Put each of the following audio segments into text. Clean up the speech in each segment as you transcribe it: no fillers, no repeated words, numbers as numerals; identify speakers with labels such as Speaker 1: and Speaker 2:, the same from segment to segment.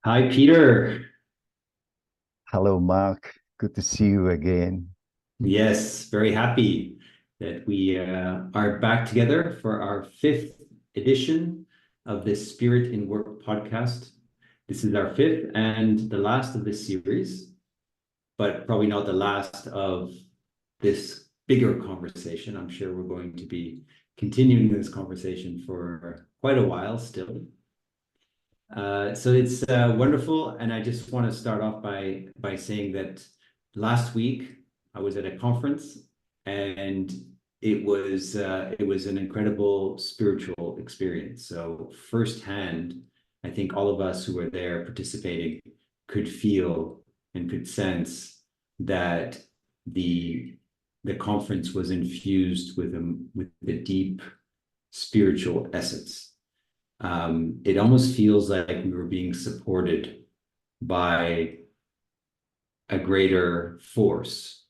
Speaker 1: Hi, Peter.
Speaker 2: Hello, Mark. Good to see you again.
Speaker 1: Yes, very happy that we are back together for our fifth edition of this Spirit in Work podcast. This is our fifth and the last of this series, but probably not the last of this bigger conversation. I'm sure we're going to be continuing this conversation for quite a while still. So it's wonderful, and I just want to start off by saying that last week I was at a conference, and it was an incredible spiritual experience. So firsthand, I think all of us who were there participating could feel and could sense that the the conference was infused with a deep spiritual essence. It almost feels like we were being supported by a greater force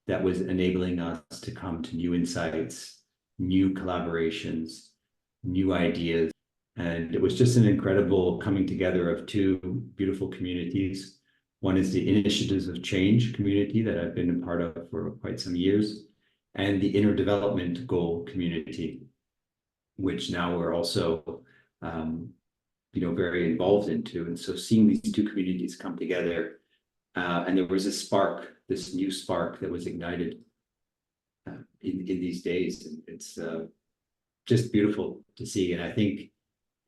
Speaker 1: that was enabling us to come to new insights, new collaborations, new ideas. And it was just an incredible coming together of two beautiful communities. One is the Initiatives of Change community that I've been a part of for quite some years, and the Inner Development Goal community, which now we're also um, very involved into. And so seeing these two communities come together, and there was a spark, this new spark that was ignited in these days. And it's just beautiful to see. And I think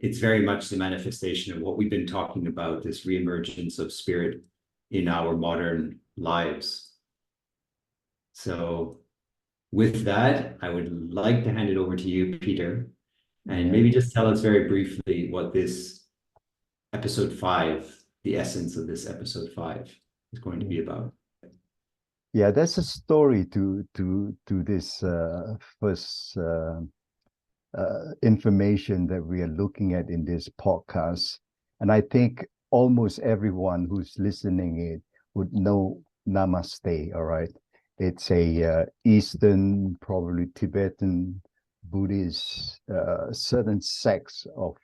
Speaker 1: it's very much the manifestation of what we've been talking about, this reemergence of spirit in our modern lives. So with that, I would like to hand it over to you, Peter, and
Speaker 2: Yeah,
Speaker 1: maybe just tell us very briefly what this episode five, the essence of this episode five, is going to
Speaker 2: yeah,
Speaker 1: be about.
Speaker 2: yeah. There's a story to this first information that we are looking at in this podcast, and I think almost everyone who's listening it would know Namaste. All right, it's a Eastern, probably Tibetan, Buddhist, certain sects of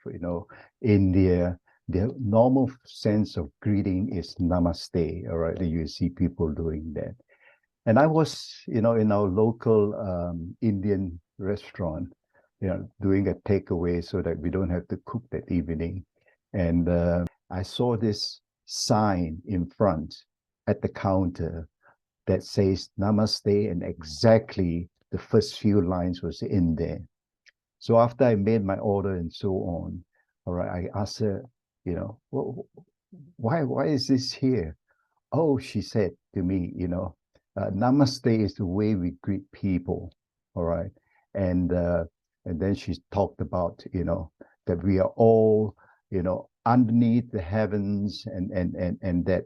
Speaker 2: India. The normal sense of greeting is Namaste. All right, you see people doing that. And I was, in our local Indian restaurant, doing a takeaway so that we don't have to cook that evening. And I saw this sign in front at the counter that says Namaste, and exactly the first few lines was in there. So after I made my order and so on, all right, I asked her, why is this here? Oh, she said to me, namaste is the way we greet people. All right. And and then she talked about, that we are all, underneath the heavens, and that,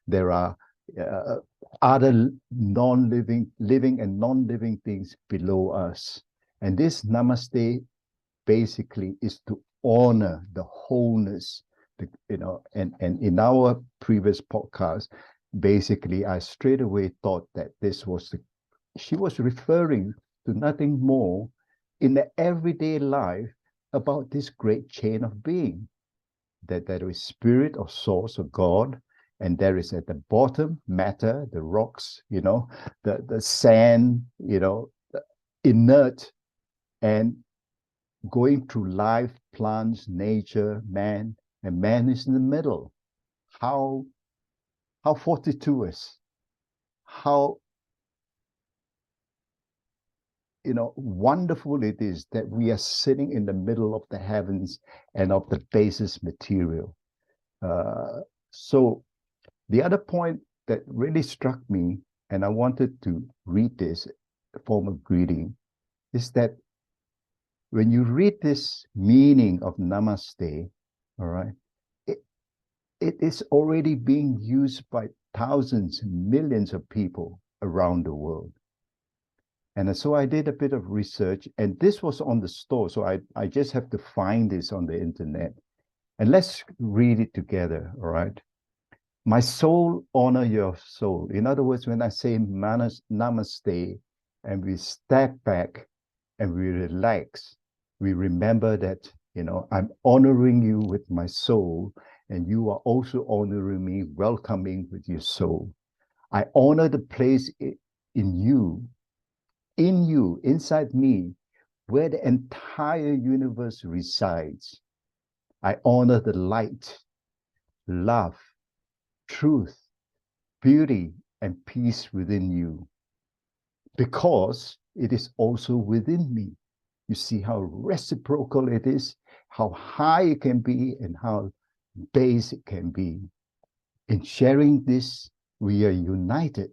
Speaker 2: there are uh, other living and non-living things below us. And this namaste basically is to honor the wholeness, and in our previous podcast, basically I straight away thought that she was referring to nothing more in the everyday life about this great chain of being, that there is spirit or source or God, and there is at the bottom matter, the rocks, the sand, inert, and going through life, plants, nature, man, and man is in the middle. How how fortuitous, how wonderful it is that we are sitting in the middle of the heavens and of the basis material. Uh, so the other point that really struck me, and I wanted to read this form of greeting, is that when you read this meaning of namaste, all right, it, it is already being used by thousands, millions of people around the world. And so I did a bit of research, and this was on the store. So I just have to find this on the internet. And let's read it together, all right? My soul, honor your soul. In other words, when I say namaste, and we step back and we relax, we remember that, I'm honoring you with my soul, and you are also honoring me, welcoming with your soul. I honor the place in you, inside me, where the entire universe resides. I honor the light, love, truth, beauty, and peace within you, because it is also within me. You see how reciprocal it is, how high it can be, and how base it can be. In sharing this, we are united.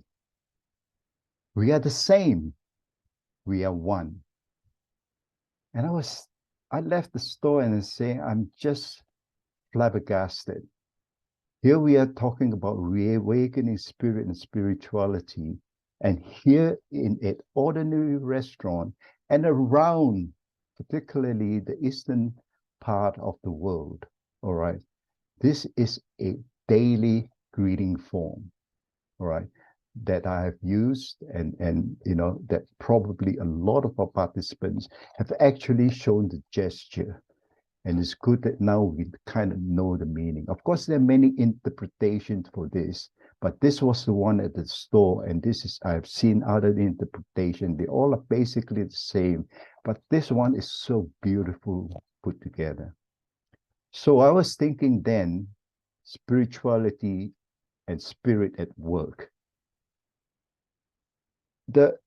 Speaker 2: We are the same. We are one. And I left the store and I say, I'm just flabbergasted. Here we are talking about reawakening spirit and spirituality. And here in an ordinary restaurant and around, particularly the eastern part of the world, all right, this is a daily greeting form, all right, that I have used, and that probably a lot of our participants have actually shown the gesture. And it's good that now we kind of know the meaning. Of course, there are many interpretations for this, but this was the one at the store, and this is, I've seen other interpretations. They all are basically the same, but this one is so beautiful put together. So I was thinking then, spirituality and spirit at work. The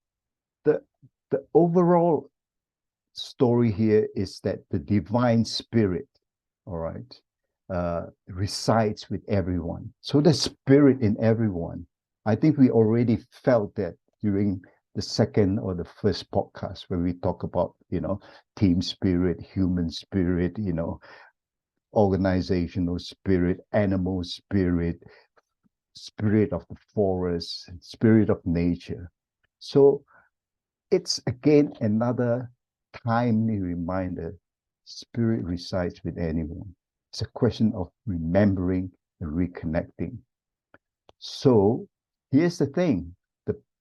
Speaker 2: the the overall story here is that the divine spirit, all right, resides with everyone. So the spirit in everyone. I think we already felt that during the second or the first podcast where we talk about, team spirit, human spirit, organizational spirit, animal spirit, spirit of the forest, spirit of nature. So it's again another timely reminder: spirit resides with anyone. It's a question of remembering and reconnecting. So here's the thing: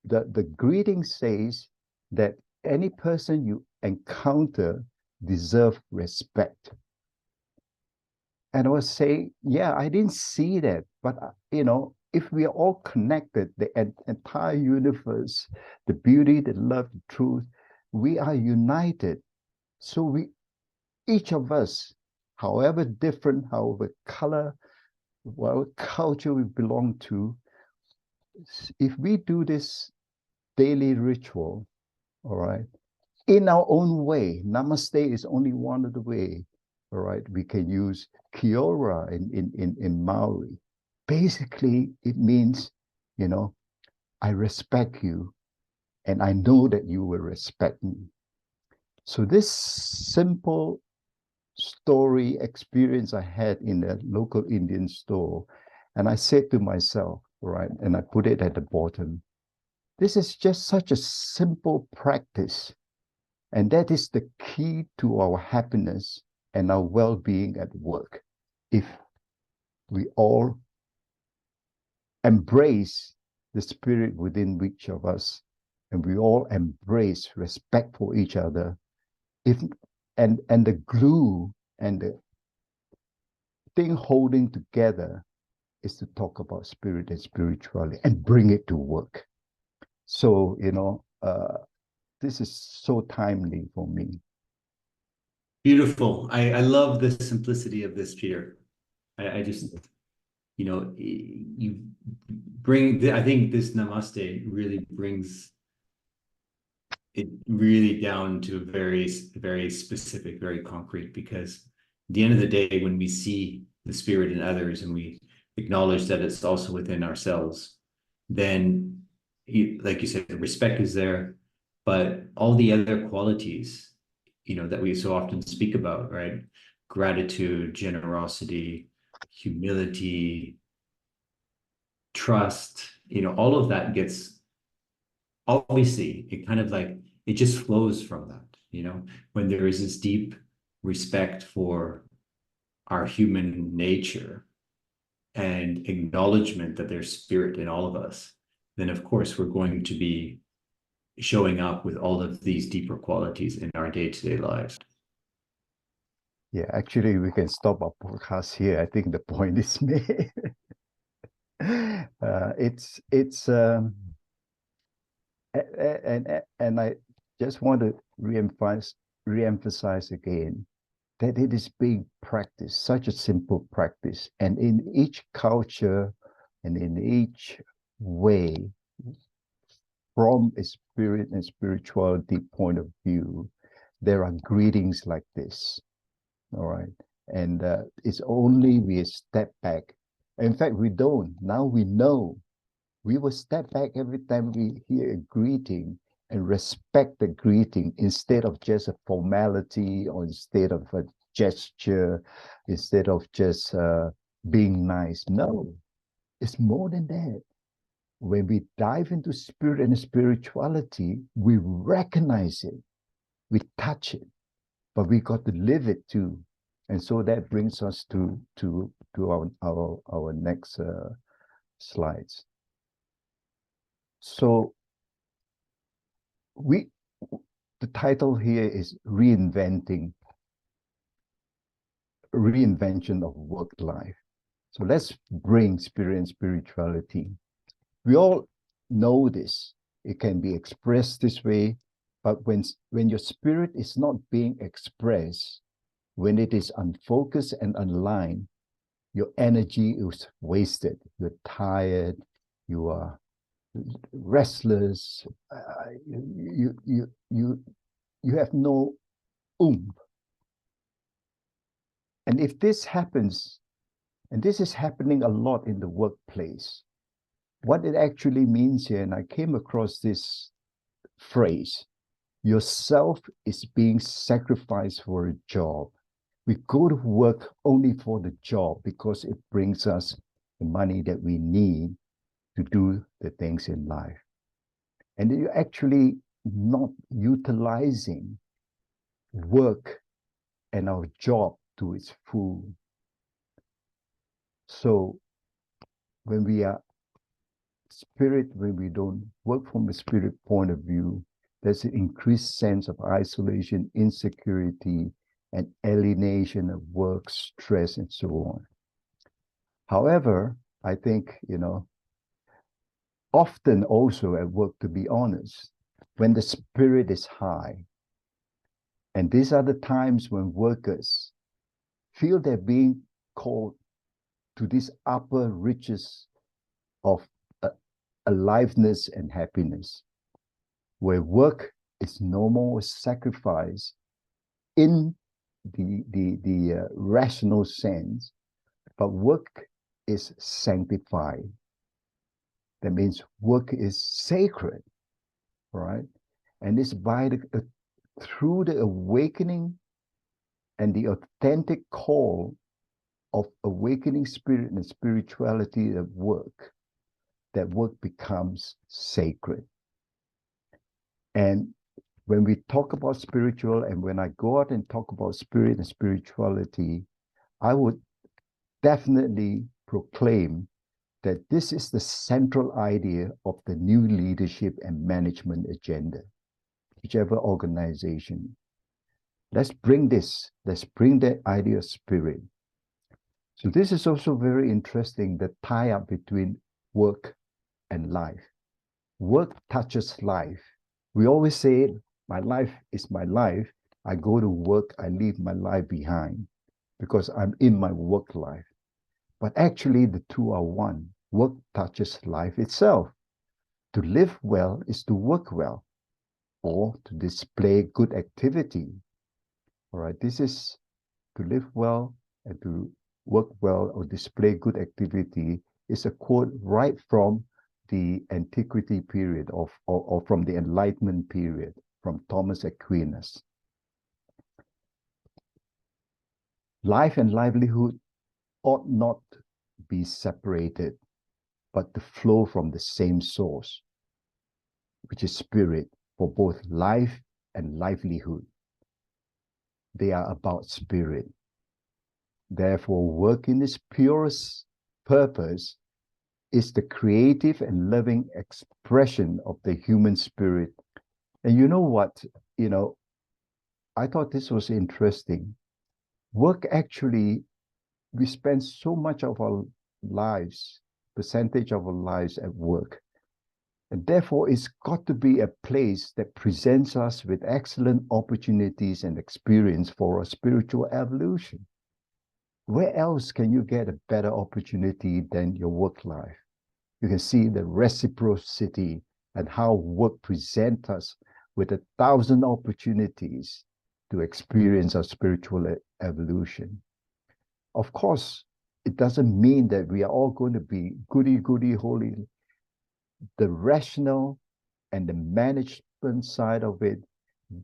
Speaker 2: the greeting says that any person you encounter deserve respect. And I was saying, yeah, I didn't see that, but if we are all connected, the entire universe, the beauty, the love, the truth, we are united. So each of us, however different, however color, whatever culture we belong to, if we do this daily ritual, all right, in our own way, namaste is only one of the way, all right, we can use kiora in Maori. Basically, it means, I respect you, and I know that you will respect me. So this simple story experience I had in a local Indian store, and I said to myself, right, and I put it at the bottom, this is just such a simple practice, and that is the key to our happiness and our well-being at work. If we all embrace the spirit within each of us, and we all embrace respect for each other, and the glue and the thing holding together is to talk about spirit and spirituality and bring it to work. So this is so timely for me.
Speaker 1: Beautiful. I love the simplicity of this, Peter. I just, you bring, I think this namaste really brings it really down to very, very specific, very concrete, because at the end of the day, when we see the spirit in others and we acknowledge that it's also within ourselves, then, like you said, the respect is there, but all the other qualities, that we so often speak about, right? Gratitude, generosity, humility, trust, all of that gets, obviously, it kind of like, it just flows from that, when there is this deep respect for our human nature and acknowledgement that there's spirit in all of us, then of course we're going to be showing up with all of these deeper qualities in our day-to-day lives.
Speaker 2: Yeah, actually, we can stop our podcast here. I think the point is made. It's and I just want to reemphasize again that it is being practiced, such a simple practice, and in each culture and in each way, from a spirit and spirituality point of view, there are greetings like this. All right. And it's only we step back. In fact, we don't. Now we know. We will step back every time we hear a greeting and respect the greeting instead of just a formality or instead of a gesture, instead of just being nice. No, it's more than that. When we dive into spirit and spirituality, we recognize it, we touch it, but we got to live it too. And so that brings us to our next slides. So we the title here is reinvention of work life. So let's bring spirit and spirituality. We all know this. It can be expressed this way, but when your spirit is not being expressed, when it is unfocused and unaligned, your energy is wasted. You're tired, you are restless, you have no oomph. And if this happens, and this is happening a lot in the workplace, what it actually means here, and I came across this phrase, yourself is being sacrificed for a job. We go to work only for the job because it brings us the money that we need to do the things in life. And you're actually not utilizing work and our job to its full. So when we are spirit, when we don't work from a spirit point of view, there's an increased sense of isolation, insecurity, and alienation of work, stress, and so on. However, I think, often also at work, to be honest, when the spirit is high, and these are the times when workers feel they're being called to these upper reaches of aliveness and happiness, where work is no more sacrifice in the rational sense, but work is sanctified. That means work is sacred, right? And it's through the awakening and the authentic call of awakening spirit and spirituality at work, that work becomes sacred. And when we talk about spiritual, and when I go out and talk about spirit and spirituality, I would definitely proclaim that this is the central idea of the new leadership and management agenda, whichever organization. Let's bring the idea of spirit. So this is also very interesting, the tie-up between work and life. Work touches life. We always say, my life is my life. I go to work, I leave my life behind because I'm in my work life. But actually, the two are one. Work touches life itself. To live well is to work well or to display good activity. All right, this is to live well and to work well or display good activity is a quote right from the antiquity period or from the Enlightenment period from Thomas Aquinas. Life and livelihood ought not be separated, but to flow from the same source, which is spirit, for both life and livelihood. They are about spirit. Therefore, work in its purest purpose is the creative and loving expression of the human spirit. And you know what? I thought this was interesting. Work actually, we spend so much of our lives, percentage of our lives at work. And therefore, it's got to be a place that presents us with excellent opportunities and experience for a spiritual evolution. Where else can you get a better opportunity than your work life? You can see the reciprocity and how work presents us with 1,000 opportunities to experience our spiritual evolution. Of course, it doesn't mean that we are all going to be goody, holy. The rational and the management side of it,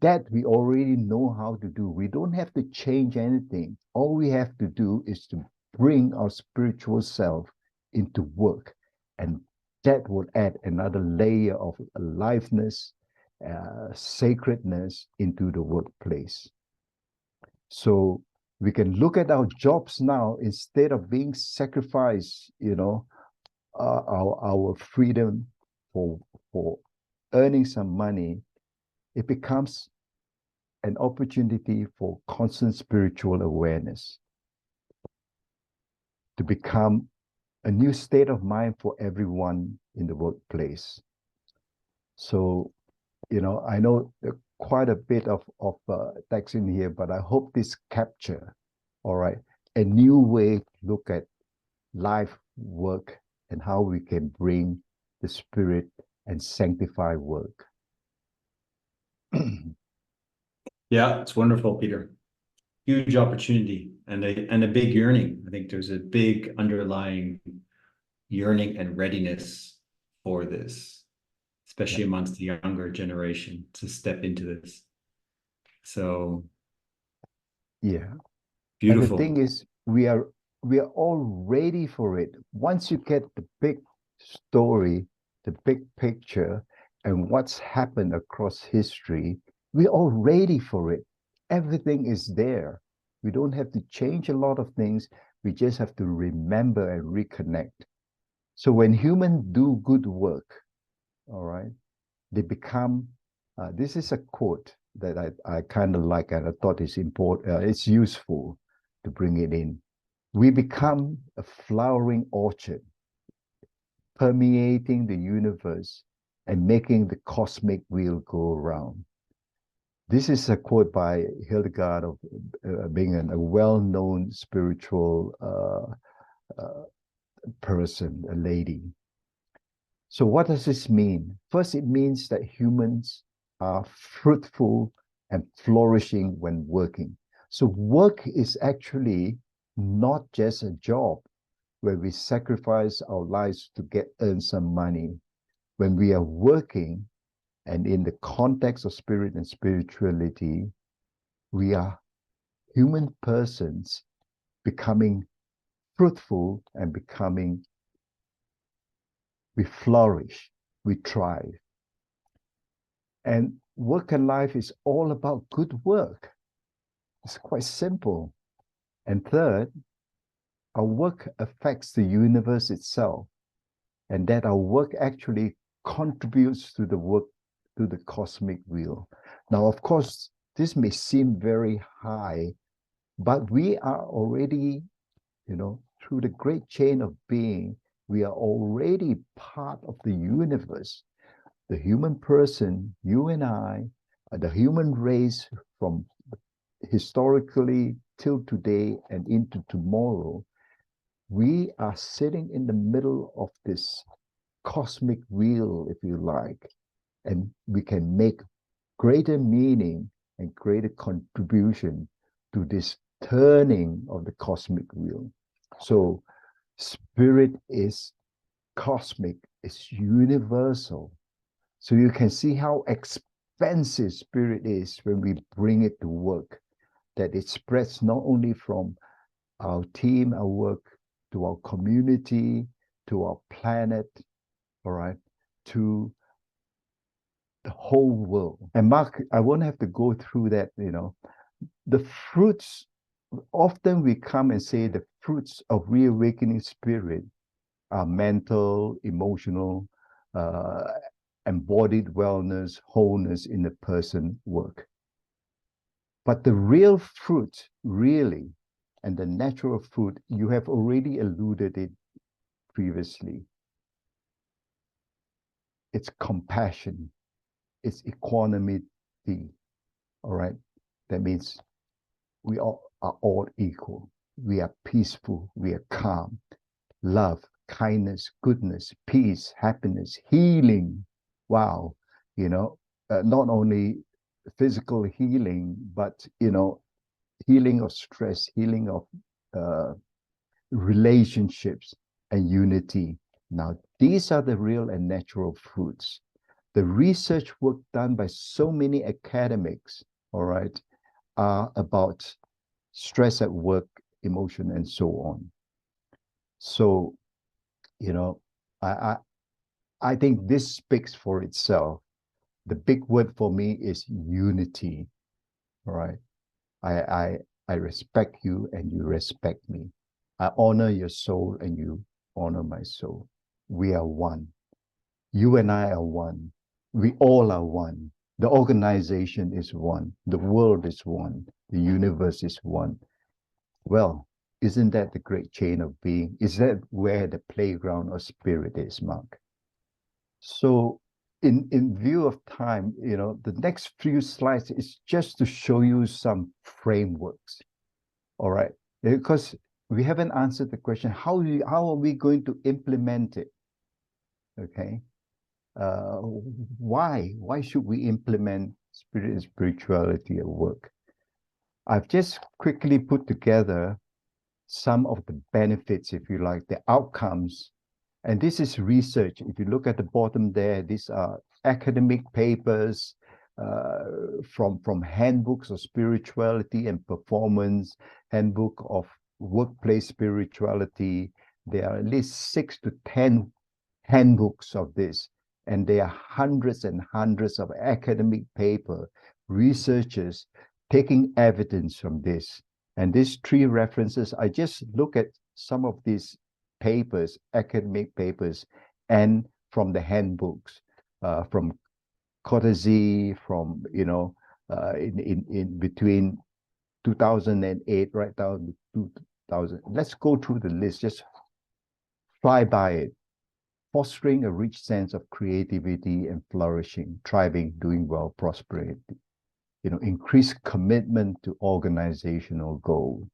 Speaker 2: that we already know how to do. We don't have to change anything. All we have to do is to bring our spiritual self into work. And that will add another layer of aliveness, sacredness into the workplace. So we can look at our jobs now instead of being sacrificed, our freedom for earning some money. It becomes an opportunity for constant spiritual awareness, to become a new state of mind for everyone in the workplace. So, I know quite a bit of text in here, but I hope this capture, all right, a new way to look at life, work, and how we can bring the spirit and sanctify work.
Speaker 1: Yeah, it's wonderful, Peter. Huge opportunity and a big yearning. I think there's a big underlying yearning and readiness for this, especially amongst the younger generation, to step into this. So
Speaker 2: yeah.
Speaker 1: beautiful.
Speaker 2: And the thing is, we are all ready for it. Once you get the big story, the big picture, and what's happened across history, we're all ready for it. Everything is there. We don't have to change a lot of things. We just have to remember and reconnect. So when humans do good work, all right, they become, this is a quote that I kind of like, and I thought it's important, it's useful to bring it in. We become a flowering orchard, permeating the universe and making the cosmic wheel go around. This is a quote by Hildegard of being a well-known spiritual person, a lady. So what does this mean? First, it means that humans are fruitful and flourishing when working. So work is actually not just a job where we sacrifice our lives to earn some money. When we are working, and in the context of spirit and spirituality, we are human persons becoming fruitful and we flourish, we thrive. And work and life is all about good work. It's quite simple. And third, our work affects the universe itself, and that our work actually contributes to the cosmic wheel. Now, of course, this may seem very high, but we are already, through the great chain of being, we are already part of the universe. The human person, you and I, the human race from historically till today and into tomorrow, we are sitting in the middle of this cosmic wheel, if you like, and we can make greater meaning and greater contribution to this turning of the cosmic wheel. So spirit is cosmic, it's universal. So you can see how expensive spirit is when we bring it to work, that it spreads not only from our team, our work, to our community, to our planet, all right, to the whole world. And Mark, I won't have to go through that, the fruits, often we come and say the fruits of reawakening spirit are mental, emotional, embodied wellness, wholeness in the person work. But the real fruit really And the natural fruit, you have already alluded it previously. It's compassion, it's equanimity, all right? That means we all are all equal. We are peaceful, we are calm, love, kindness, goodness, peace, happiness, healing. Wow, not only physical healing, but healing of stress, healing of relationships, and unity. Now, these are the real and natural fruits. The research work done by so many academics, all right, are about stress at work, emotion, and so on. So, I, I, I think this speaks for itself. The big word for me is unity, all right? I, I, I respect you and you respect me. I honor your soul and you honor my soul. We are one. You and I are one. We all are one. The organization is one. The world is one. The universe is one. Well, isn't that the great chain of being? Is that where the playground of spirit is, Mark? So in view of time, the next few slides is just to show you some frameworks. All right. Because we haven't answered the question, how are we going to implement it? Okay. Why should we implement spirit and spirituality at work? I've just quickly put together some of the benefits, if you like, the outcomes. And this is research. If you look at the bottom there, these are academic papers from handbooks of spirituality and performance, handbook of workplace spirituality. There are at least 6 to 10 handbooks of this, and there are hundreds and hundreds of academic paper, researchers taking evidence from this. And these 3 references, I just look at some of these papers, academic papers, and from the handbooks, from Courtesy, from in between 2008 right down to 2000. Let's go through the list. Just fly by it. Fostering a rich sense of creativity and flourishing, thriving, doing well, prospering. Increased commitment to organizational goal.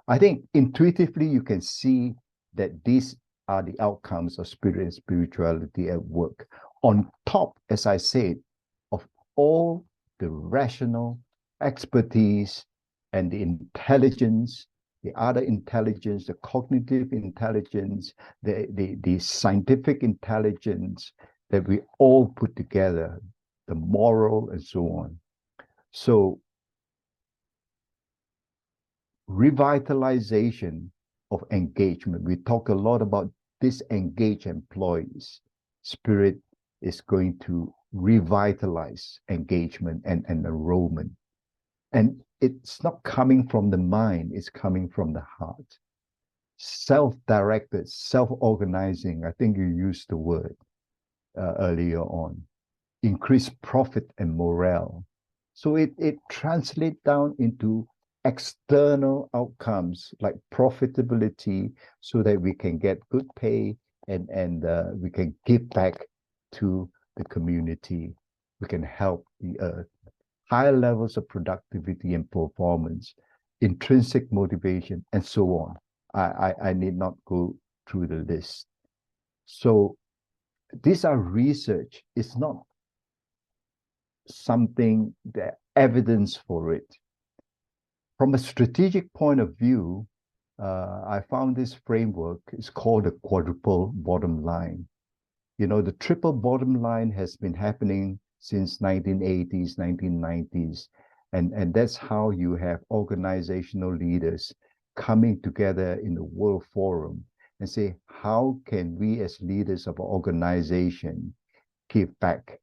Speaker 2: I think intuitively you can see that these are the outcomes of spirit and spirituality at work. On top, as I said, of all the rational expertise and the intelligence, the other intelligence, the cognitive intelligence, the scientific intelligence that we all put together, the moral and so on. So revitalization of engagement. We talk a lot about disengaged employees. Spirit is going to revitalize engagement and enrollment. And it's not coming from the mind, it's coming from the heart. Self-directed, self-organizing, I think you used the word earlier on. Increased profit and morale. So it translates down into external outcomes like profitability, so that we can get good pay and we can give back to the community. We can help the earth. Higher levels of productivity and performance, intrinsic motivation, and so on. I need not go through the list. So these are research. It's not something, the evidence for it. From a strategic point of view, I found this framework is called the quadruple bottom line. The triple bottom line has been happening since 1980s, 1990s. And that's how you have organizational leaders coming together in the World Forum and say, how can we as leaders of our organization give back?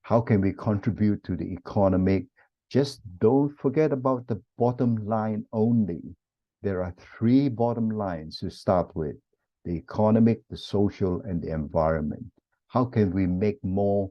Speaker 2: How can we contribute to the economic? Just don't forget about the bottom line only. There are 3 bottom lines to start with: the economic, the social, and the environment. How can we make more,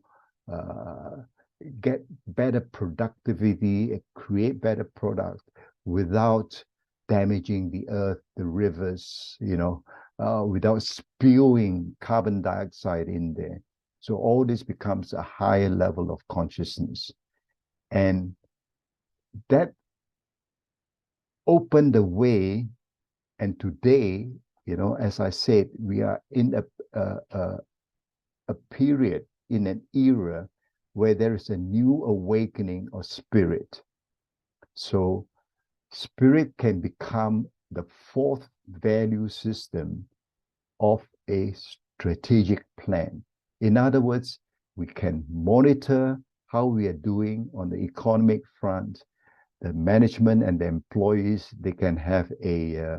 Speaker 2: get better productivity, and create better product without damaging the earth, the rivers, without spewing carbon dioxide in there. So all this becomes a higher level of consciousness. And that opened the way. And today, as I said, we are in a period, in an era where there is a new awakening of spirit. So spirit can become the fourth value system of a strategic plan. In other words, we can monitor how we are doing on the economic front. The management and the employees, they can have a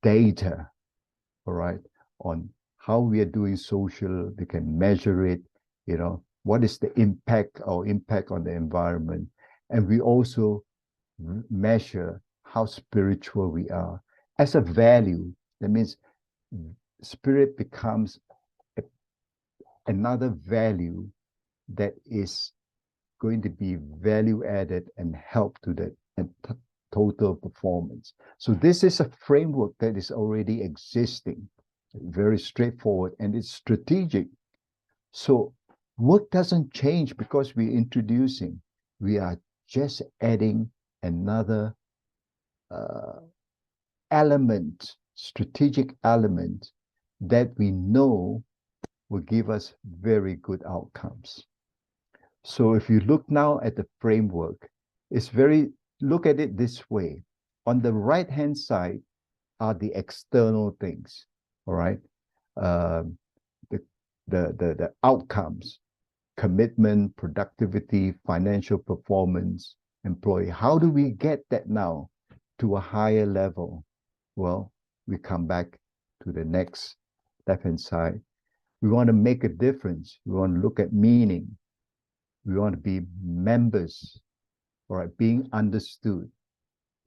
Speaker 2: data, all right, on how we are doing social. They can measure it, what is the impact on the environment. And we also measure how spiritual we are. As a value, that means spirit becomes another value that is going to be value added and help to the total performance. So this is a framework that is already existing, very straightforward, and it's strategic. So work doesn't change because we're introducing. We are just adding another element, strategic element that we know will give us very good outcomes. So if you look now at the framework, look at it this way. On the right-hand side are the external things, all right? The outcomes, commitment, productivity, financial performance, employee. How do we get that now to a higher level? Well, we come back to the next left-hand side. We want to make a difference. We want to look at meaning. We want to be members, all right, being understood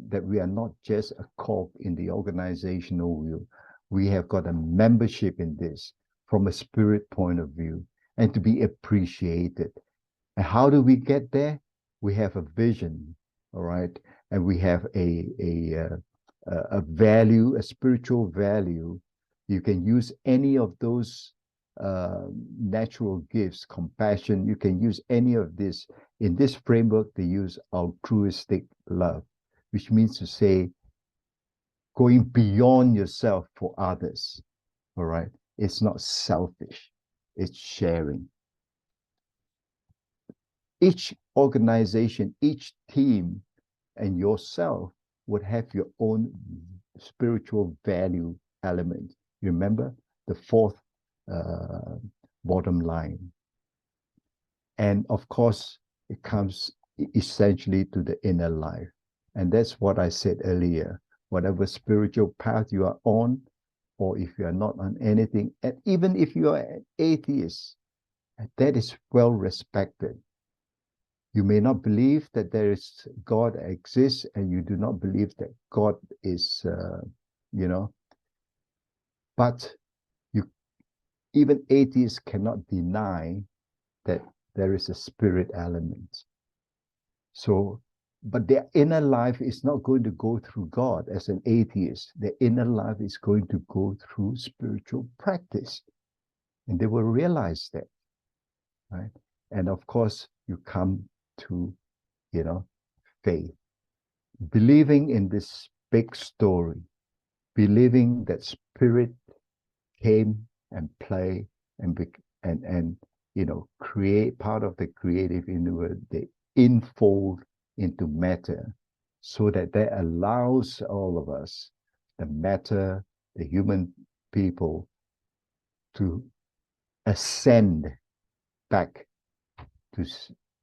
Speaker 2: that we are not just a cog in the organizational wheel. We have got a membership in this from a spirit point of view, and to be appreciated. And how do we get there? We have a vision, all right, and we have a value, a spiritual value. You can use any of those natural gifts, compassion. You can use any of this. In this framework, they use altruistic love, which means to say going beyond yourself for others. All right. It's not selfish, it's sharing. Each organization, each team, and yourself would have your own spiritual value element. Remember the fourth bottom line. And of course, it comes essentially to the inner life. And that's what I said earlier. Whatever spiritual path you are on, or if you are not on anything, and even if you are an atheist, that is well respected. You may not believe that there is God exists, and you do not believe that God is, but even atheists cannot deny that there is a spirit element. So, but their inner life is not going to go through God as an atheist. Their inner life is going to go through spiritual practice. And they will realize that, right? And of course, you come to, faith. Believing in this big story, believing that spirit came and play and create part of the creative universe. They infold into matter, so that allows all of us, the matter, the human people, to ascend back to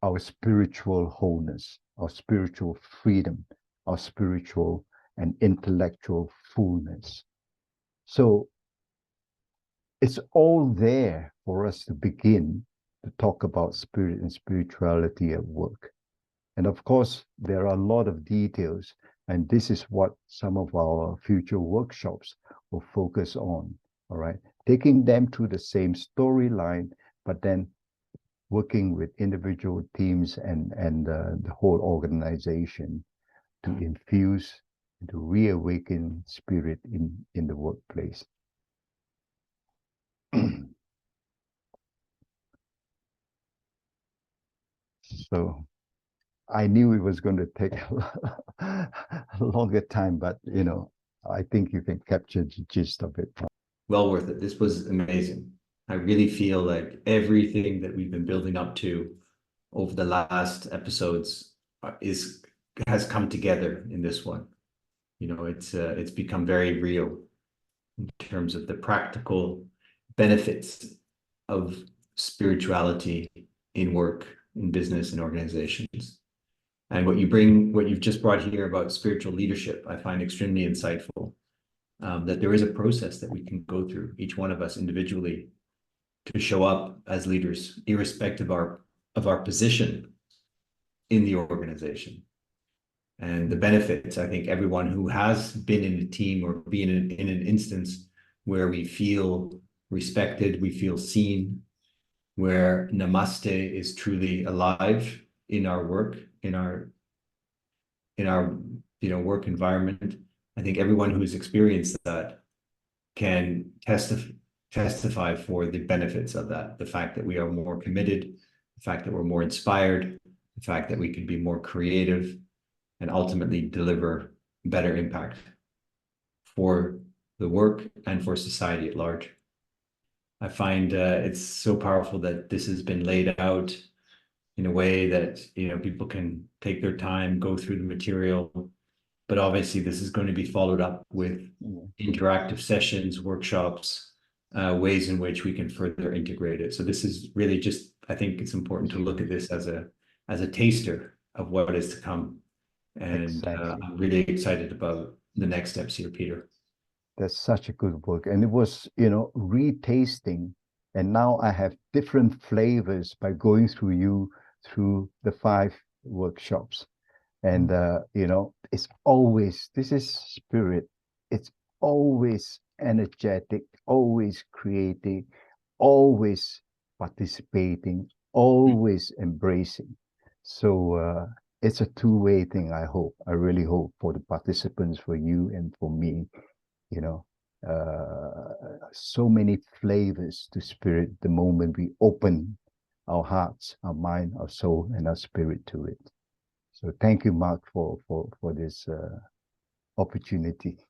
Speaker 2: our spiritual wholeness, our spiritual freedom, our spiritual and intellectual fullness. So it's all there for us to begin to talk about spirit and spirituality at work. And of course, there are a lot of details, and this is what some of our future workshops will focus on, all right? Taking them through the same storyline, but then working with individual teams and the whole organization to infuse, to reawaken spirit in the workplace. So I knew it was going to take a longer time, but I think you can capture the gist of it.
Speaker 1: Well worth it. This was amazing. I really feel like everything that we've been building up to over the last episodes has come together in this one. It's become very real in terms of the practical benefits of spirituality in work, in business, and organizations. And what you've just brought here about spiritual leadership, I find extremely insightful. That there is a process that we can go through, each one of us individually, to show up as leaders, irrespective of our position in the organization. And the benefits, I think everyone who has been in a team or been in an instance where we feel respected, we feel seen, where Namaste is truly alive in our work, in our work environment. I think everyone who's experienced that can testify for the benefits of that. The fact that we are more committed, the fact that we're more inspired, the fact that we can be more creative, and ultimately deliver better impact for the work and for society at large. I find it's so powerful that this has been laid out in a way that people can take their time, go through the material, but obviously this is going to be followed up with interactive sessions, workshops, ways in which we can further integrate it. So this is really just, I think it's important to look at this as a taster of what is to come. And
Speaker 2: Exactly.
Speaker 1: I'm really excited about the next steps here, Peter.
Speaker 2: That's such a good book. And it was, retasting. And now I have different flavors by going through the 5 workshops. And, it's always, this is spirit. It's always energetic, always creating, always participating, always embracing. So it's a two-way thing, I hope. I really hope for the participants, for you and for me, so many flavors to spirit the moment we open our hearts, our mind, our soul, and our spirit to it. So thank you, Mark, for this opportunity.